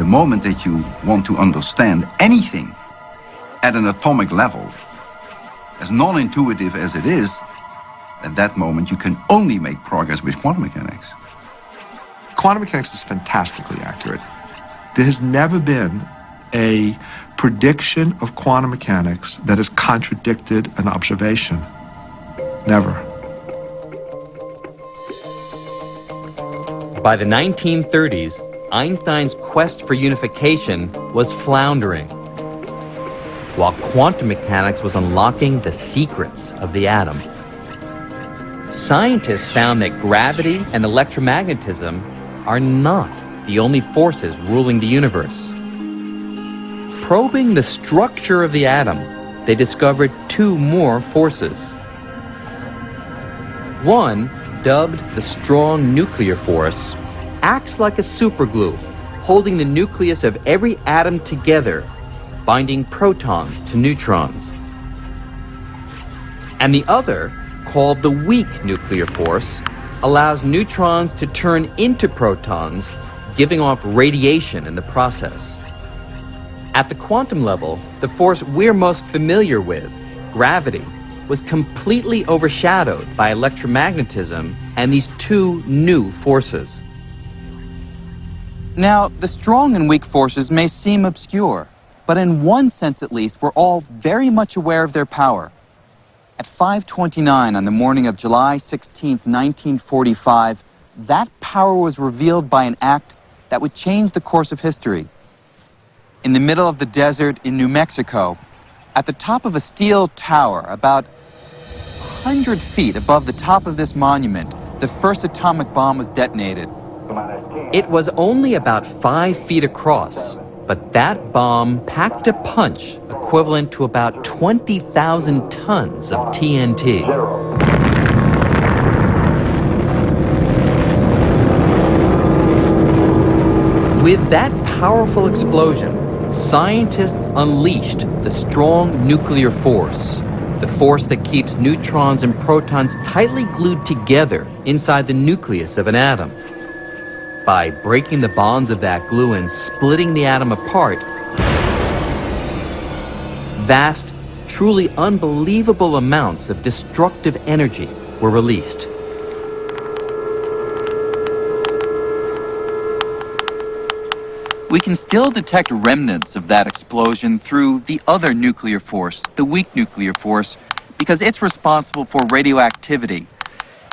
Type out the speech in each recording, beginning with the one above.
The moment that you want to understand anything at an atomic level, as non-intuitive as it is, at that moment you can only make progress with quantum mechanics. Quantum mechanics is fantastically accurate. There has never been a prediction of quantum mechanics that has contradicted an observation. Never. By the 1930s, Einstein's quest for unification was floundering, while quantum mechanics was unlocking the secrets of the atom. Scientists found that gravity and electromagnetism are not the only forces ruling the universe. Probing the structure of the atom, they discovered two more forces. One, dubbed the strong nuclear force, acts like a superglue, holding the nucleus of every atom together, binding protons to neutrons. And the other, called the weak nuclear force, allows neutrons to turn into protons, giving off radiation in the process. At the quantum level, the force we're most familiar with, gravity, was completely overshadowed by electromagnetism and these two new forces. Now, the strong and weak forces may seem obscure, but in one sense at least, we're all very much aware of their power. At 5:29 on the morning of July 16, 1945, that power was revealed by an act that would change the course of history. In the middle of the desert in New Mexico, at the top of a steel tower, about 100 feet above the top of this monument, the first atomic bomb was detonated. It was only about 5 feet across, but that bomb packed a punch equivalent to about 20,000 tons of TNT. With that powerful explosion, scientists unleashed the strong nuclear force, the force that keeps neutrons and protons tightly glued together inside the nucleus of an atom. By breaking the bonds of that glue and splitting the atom apart, vast, truly unbelievable amounts of destructive energy were released. We can still detect remnants of that explosion through the other nuclear force, the weak nuclear force, because it's responsible for radioactivity.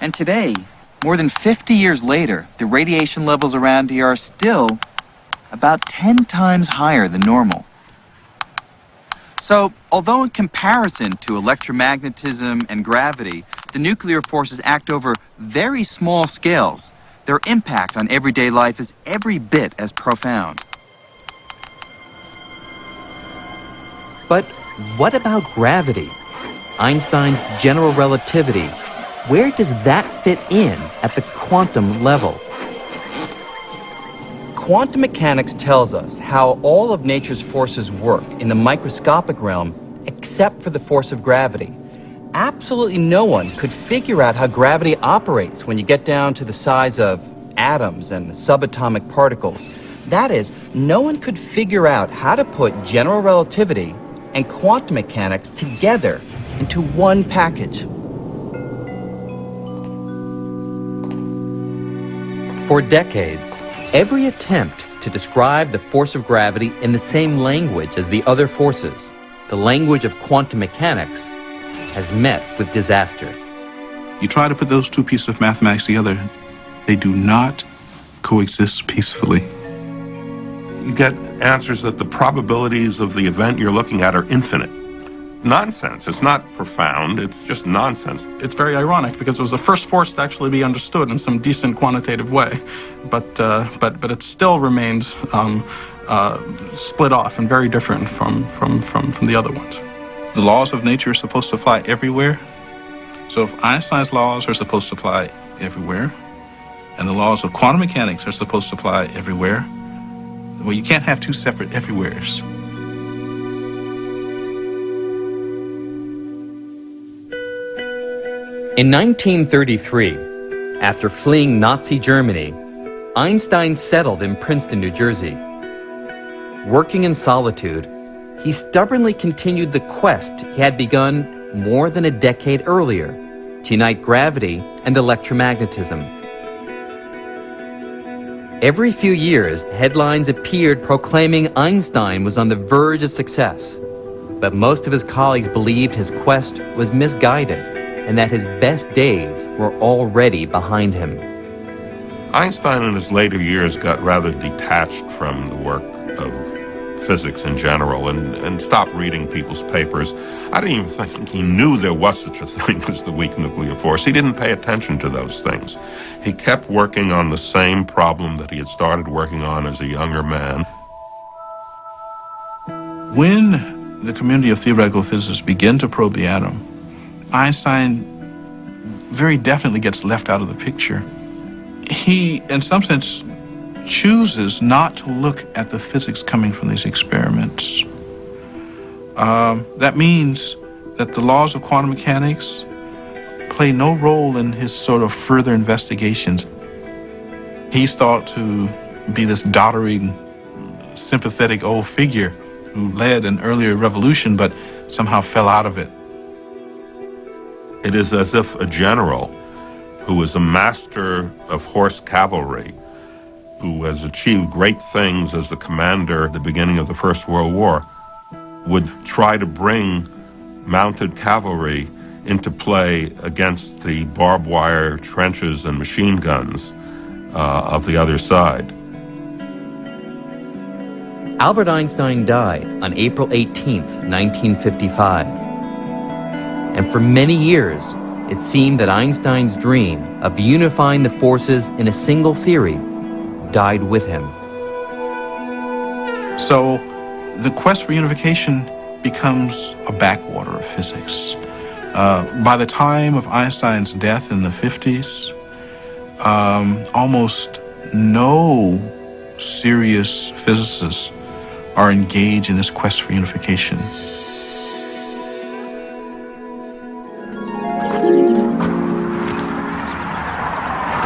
And today, more than 50 years later, the radiation levels around here are still about 10 times higher than normal. So, although in comparison to electromagnetism and gravity, the nuclear forces act over very small scales, their impact on everyday life is every bit as profound. But what about gravity? Einstein's general relativity. Where does that fit in at the quantum level? Quantum mechanics tells us how all of nature's forces work in the microscopic realm, except for the force of gravity. Absolutely no one could figure out how gravity operates when you get down to the size of atoms and subatomic particles. That is, no one could figure out how to put general relativity and quantum mechanics together into one package. For decades, every attempt to describe the force of gravity in the same language as the other forces, the language of quantum mechanics, has met with disaster. You try to put those two pieces of mathematics together, they do not coexist peacefully. You get answers that the probabilities of the event you're looking at are infinite. Nonsense. It's not profound. It's just nonsense. It's very ironic because it was the first force to actually be understood in some decent quantitative way, but it still remains split off and very different from the other ones. The laws of nature are supposed to apply everywhere. So if Einstein's laws are supposed to apply everywhere, and the laws of quantum mechanics are supposed to apply everywhere, well, you can't have two separate everywheres. In 1933, after fleeing Nazi Germany, Einstein settled in Princeton, New Jersey. Working in solitude, he stubbornly continued the quest he had begun more than a decade earlier to unite gravity and electromagnetism. Every few years, headlines appeared proclaiming Einstein was on the verge of success. But most of his colleagues believed his quest was misguided and that his best days were already behind him. Einstein in his later years got rather detached from the work of physics in general and stopped reading people's papers. I don't even think he knew there was such a thing as the weak nuclear force. He didn't pay attention to those things. He kept working on the same problem that he had started working on as a younger man. When the community of theoretical physicists begin to probe the atom, Einstein very definitely gets left out of the picture. He, in some sense, chooses not to look at the physics coming from these experiments. That means that the laws of quantum mechanics play no role in his sort of further investigations. He's thought to be this doddering, sympathetic old figure who led an earlier revolution but somehow fell out of it. It is as if a general who was a master of horse cavalry, who has achieved great things as the commander at the beginning of the First World War, would try to bring mounted cavalry into play against the barbed wire trenches and machine guns of the other side. Albert Einstein died on April 18th, 1955. And for many years, it seemed that Einstein's dream of unifying the forces in a single theory died with him. So the quest for unification becomes a backwater of physics. By the time of Einstein's death in the 50s, almost no serious physicists are engaged in this quest for unification.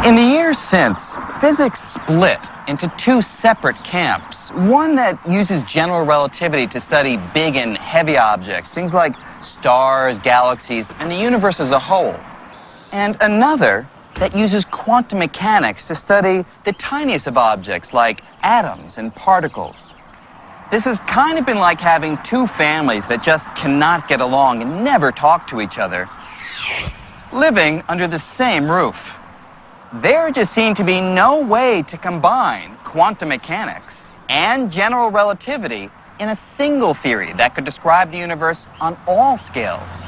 In the years since, physics split into two separate camps. One that uses general relativity to study big and heavy objects, things like stars, galaxies, and the universe as a whole. And another that uses quantum mechanics to study the tiniest of objects like atoms and particles. This has kind of been like having two families that just cannot get along and never talk to each other, living under the same roof. There just seemed to be no way to combine quantum mechanics and general relativity in a single theory that could describe the universe on all scales.